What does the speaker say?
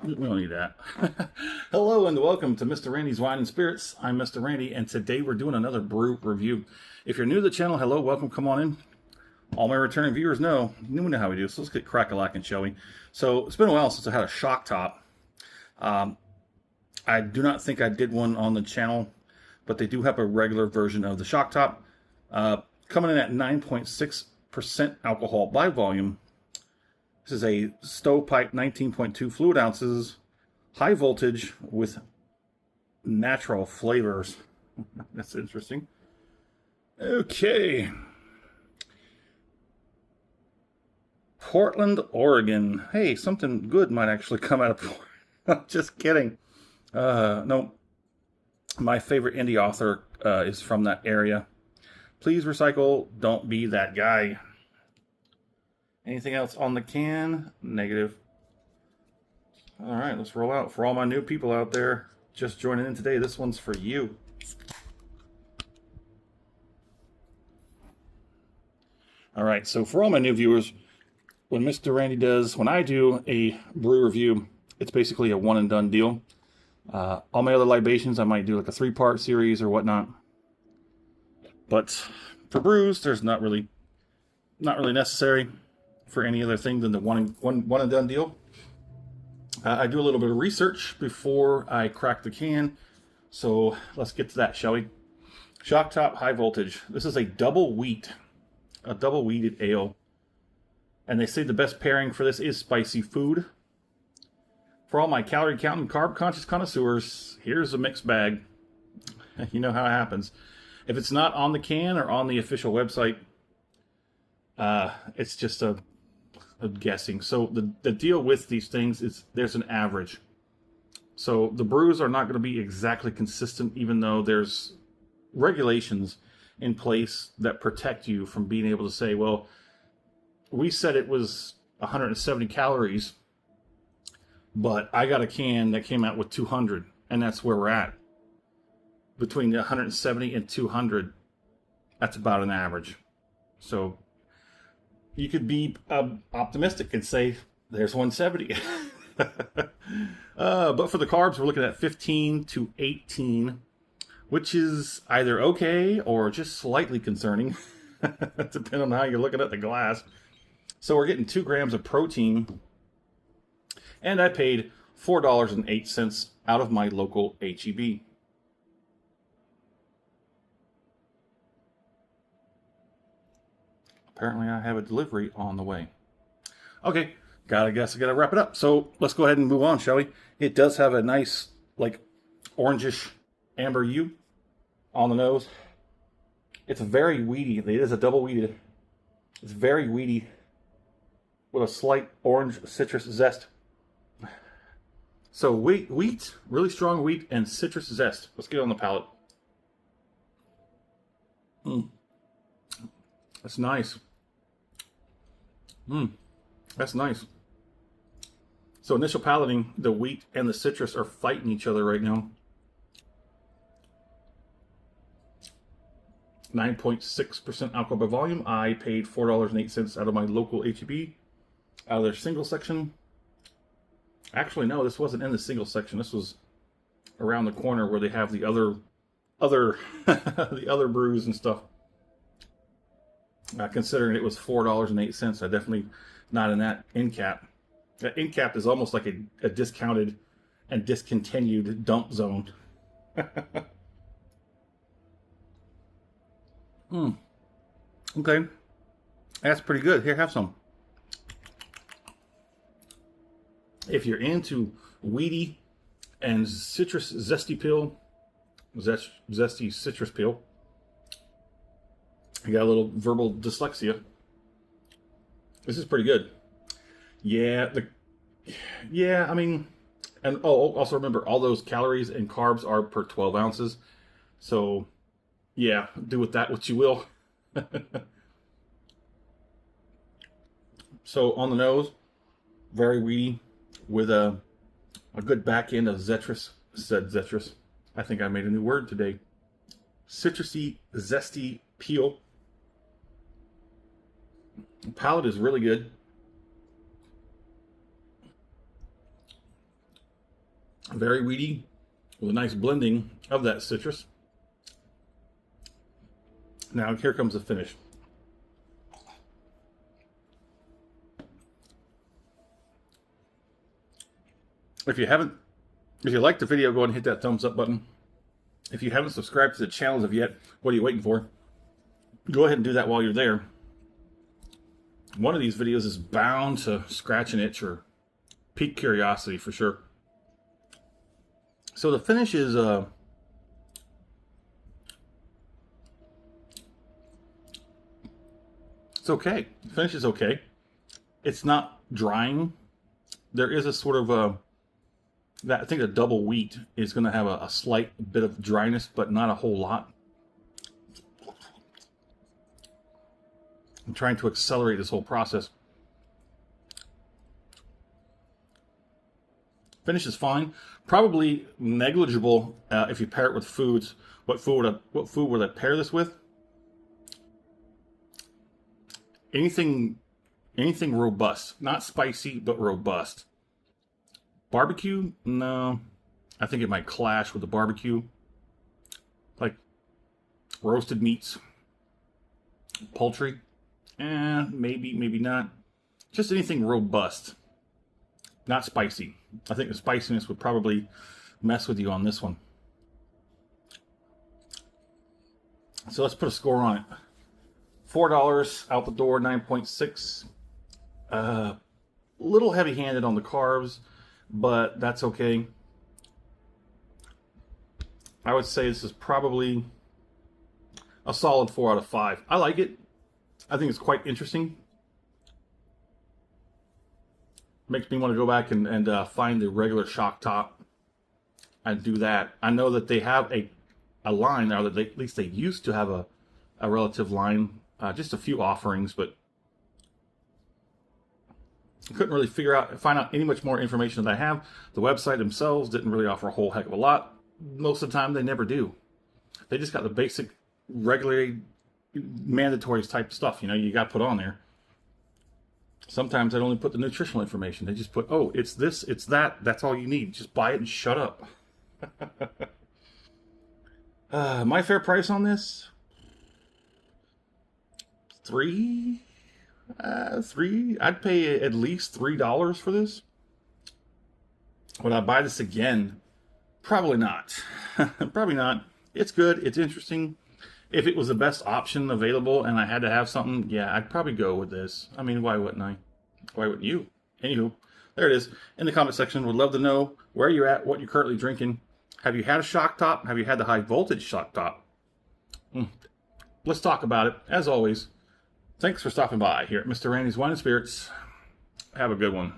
We don't need that. Hello and welcome to Mr. Randy's Wine and Spirits. I'm Mr. Randy, and today we're doing another brew review. If you're new to the channel, hello, welcome, come on in. All my returning viewers know how we do, so let's get crack-a-lackin', shall we? So, it's been a while since I had a shock top. I do not think I did one on the channel, but they do have a regular version of the shock top. Coming in at 9.6% alcohol by volume. This is a stovepipe 19.2 fluid ounces, high voltage with natural flavors. That's interesting. Okay. Portland, Oregon. Hey, something good might actually come out of Portland. Just kidding. No. My favorite indie author is from that area. Please recycle. Don't be that guy. Anything else on the can? Negative. All right, let's roll out. For all my new people out there just joining in today, this one's for you. All right, so for all my new viewers, when I do a brew review, it's basically a one and done deal. All my other libations, I might do like a 3-part series or whatnot. But for brews, there's not really necessary for any other thing than the one and done deal. I do a little bit of research before I crack the can, so let's get to that, shall we? Shock top, high voltage. This is a double wheated ale, and they say the best pairing for this is spicy food. For all my calorie counting, carb conscious connoisseurs, here's a mixed bag. You know how it happens. If it's not on the can or on the official website, it's just a guessing. So the deal with these things is there's an average. So the brews are not going to be exactly consistent, even though there's regulations in place that protect you from being able to say, well, we said it was 170 calories, but I got a can that came out with 200, and that's where we're at. Between 170 and 200, that's about an average. So you could be optimistic and say, there's 170. But for the carbs, we're looking at 15 to 18, which is either okay or just slightly concerning, depending on how you're looking at the glass. So we're getting 2 grams of protein, and I paid $4.08 out of my local H-E-B. Apparently I have a delivery on the way. Okay, I guess I gotta wrap it up. So let's go ahead and move on, shall we? It does have a nice, like, orangish amber hue on the nose. It's very weedy. It is a double wheated. It's very weedy with a slight orange citrus zest. So wheat, really strong wheat and citrus zest. Let's get on the palate. That's nice. That's nice. So initial palating, the wheat and the citrus are fighting each other right now. 9.6% alcohol by volume. I paid $4.08 out of my local H-E-B, out of their single section. Actually, no, this wasn't in the single section. This was around the corner where they have the other the other brews and stuff. Considering it was $4.08, I definitely not in that end cap. That end cap is almost like a discounted and discontinued dump zone. Okay, that's pretty good. Here, have some. If you're into weedy and citrus zesty citrus peel. I got a little verbal dyslexia. This is pretty good. Yeah, I mean, and also remember, all those calories and carbs are per 12 ounces. So, yeah, do with that what you will. So, on the nose, very weedy, with a good back end of zetrus. I think I made a new word today. Citrusy, zesty peel. The palate is really good. Very weedy with a nice blending of that citrus. Now here comes the finish. If you liked the video, go ahead and hit that thumbs up button. If you haven't subscribed to the channel as of yet, what are you waiting for? Go ahead and do that while you're there. One of these videos is bound to scratch an itch or pique curiosity for sure. So the finish is it's okay. The finish is okay. It's not drying. There is a sort of I think the double wheat is going to have a slight bit of dryness, but not a whole lot. I'm trying to accelerate this whole process. Finish is fine. Probably negligible if you pair it with foods. What food would I pair this with? Anything robust. Not spicy, but robust. Barbecue? No. I think it might clash with the barbecue. Like roasted meats. Poultry? Maybe, maybe not. Just anything robust. Not spicy. I think the spiciness would probably mess with you on this one. So let's put a score on it. $4 out the door, 9.6. Little heavy-handed on the carbs, but that's okay. I would say this is probably a solid 4 out of 5. I like it. I think it's quite interesting. Makes me want to go back and find the regular shock top and do that. I know that they have a line now, that at least they used to have a relative line. Just a few offerings, but I couldn't really find out any much more information that I have. The website themselves didn't really offer a whole heck of a lot. Most of the time, they never do. They just got the basic, regular, mandatory type stuff, you got to put on there. Sometimes they don't only put the nutritional information. They just put, oh, it's this, it's that. That's all you need. Just buy it and shut up. My fair price on this? $3. I'd pay at least $3 for this. Would I buy this again? Probably not. Probably not. It's good. It's interesting. If it was the best option available and I had to have something, yeah, I'd probably go with this. I mean, why wouldn't I? Why wouldn't you? Anywho, there it is. In the comment section, would love to know where you're at, what you're currently drinking. Have you had a shock top? Have you had the high voltage shock top? Let's talk about it. As always, thanks for stopping by here at Mr. Randy's Wine and Spirits. Have a good one.